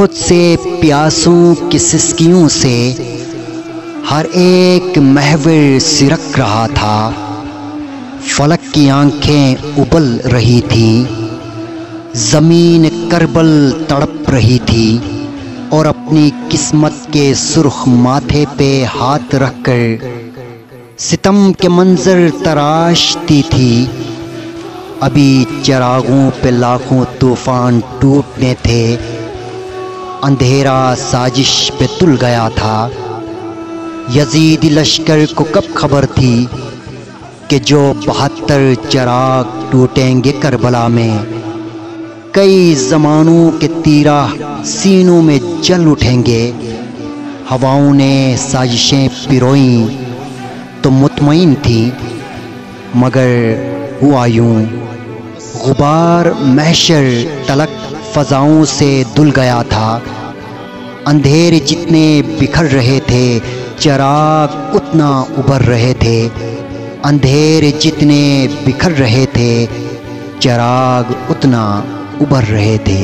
बहुत से प्यासों की सिसकियों से हर एक महवर सिरक रहा था। फलक की आंखें उबल रही थी, ज़मीन करबल तड़प रही थी और अपनी किस्मत के सुर्ख माथे पे हाथ रखकर सितम के मंजर तराशती थी। अभी चिरागों पे लाखों तूफान टूटने थे, अंधेरा साजिश पे तुल गया था। यजीदी लश्कर को कब खबर थी कि जो 72 चिराग टूटेंगे करबला में, कई ज़मानों के तीरा सीनों में जल उठेंगे। हवाओं ने साजिशें पिरोईं तो मुतमईन थी, मगर हुआ यूं गुबार महशर तलक फ़ज़ाओं से धुल गया था। अंधेरे जितने बिखर रहे थे, चिराग उतना उभर रहे थे। अंधेरे जितने बिखर रहे थे, चिराग उतना उभर रहे थे।